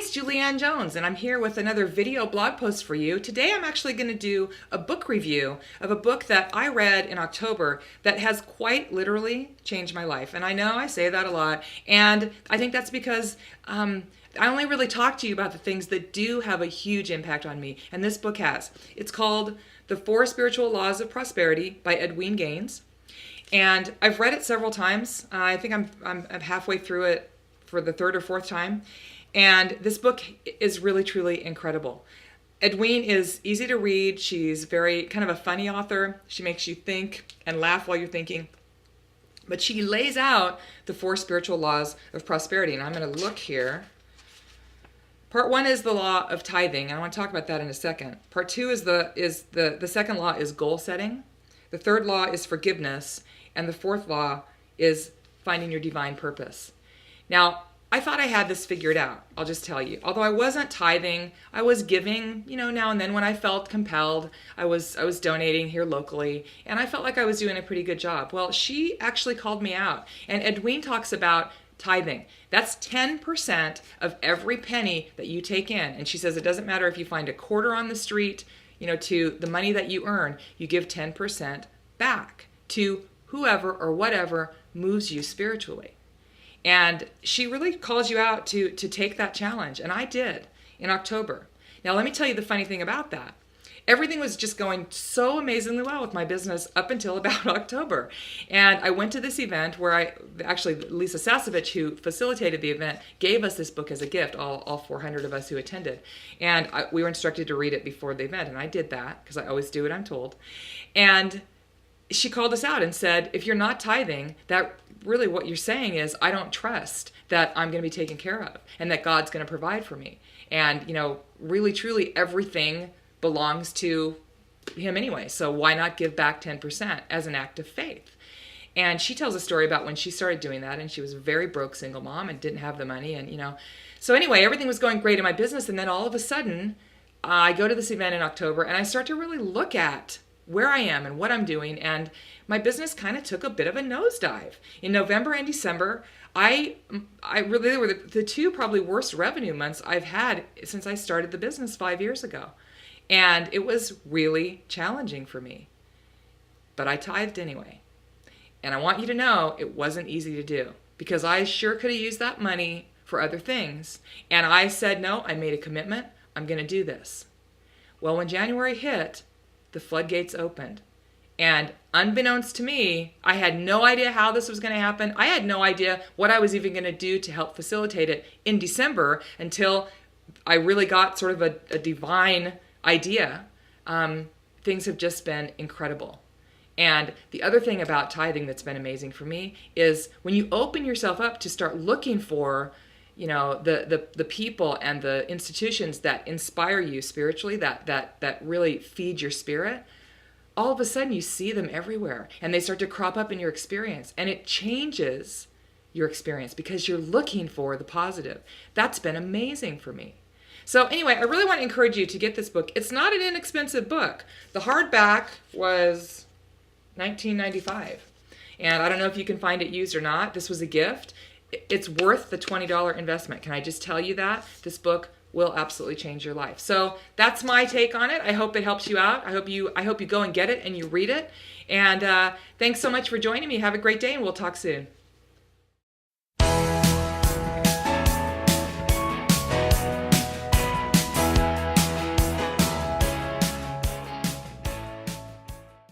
it's Julianne Jones, and I'm here with another video blog post for you. Today I'm actually going to do a book review of a book that I read in October that has quite literally changed my life. And I know I say that a lot, and I think that's because I only really talk to you about the things that do have a huge impact on me, and this book has. It's called The Four Spiritual Laws of Prosperity by Edwene Gaines. And I've read it several times. I think I'm halfway through it for the third or fourth time. And this book is really, truly incredible. Edwene is easy to read. She's very kind of a funny author. She makes you think and laugh while you're thinking. But she lays out the four spiritual laws of prosperity. And I'm going to look here. Part one is the law of tithing. And I want to talk about that in a second. Part two is the second law is goal setting. The third law is forgiveness. And the fourth law is finding your divine purpose. Now, I thought I had this figured out, I'll just tell you. Although I wasn't tithing, I was giving, now and then when I felt compelled. I was donating here locally, and I felt like I was doing a pretty good job. Well, she actually called me out, and Edwene talks about tithing. That's 10% of every penny that you take in. And she says it doesn't matter if you find a quarter on the street, to the money that you earn, you give 10% back to whoever or whatever moves you spiritually. And she really calls you out to take that challenge. And I did in October. Now, let me tell you the funny thing about that. Everything was just going so amazingly well with my business up until about October. And I went to this event where Lisa Sasevich, who facilitated the event, gave us this book as a gift, all 400 of us who attended. And we were instructed to read it before the event. And I did that because I always do what I'm told. And she called us out and said, if you're not tithing, that really what you're saying is, I don't trust that I'm going to be taken care of and that God's going to provide for me. And, really, truly everything belongs to him anyway. So why not give back 10% as an act of faith? And she tells a story about when she started doing that, and she was a very broke single mom and didn't have the money. And, so anyway, everything was going great in my business. And then all of a sudden, I go to this event in October and I start to really look at where I am and what I'm doing, and my business kind of took a bit of a nosedive. In November and December, I really were the two probably worst revenue months I've had since I started the business 5 years ago. And it was really challenging for me. But I tithed anyway. And I want you to know it wasn't easy to do, because I sure could have used that money for other things. And I said, no, I made a commitment. I'm going to do this. Well, when January hit, the floodgates opened. And unbeknownst to me, I had no idea how this was going to happen. I had no idea what I was even going to do to help facilitate it in December until I really got sort of a divine idea. Things have just been incredible. And the other thing about tithing that's been amazing for me is when you open yourself up to start looking for the people and the institutions that inspire you spiritually, that really feed your spirit, all of a sudden you see them everywhere and they start to crop up in your experience, and it changes your experience because you're looking for the positive. That's been amazing for me. So anyway, I really want to encourage you to get this book. It's not an inexpensive book. The hardback was $19.95. And I don't know if you can find it used or not. This was a gift. It's worth the $20 investment. Can I just tell you that? This book will absolutely change your life. So that's my take on it. I hope it helps you out. I hope you go and get it and you read it. And thanks so much for joining me. Have a great day, and we'll talk soon.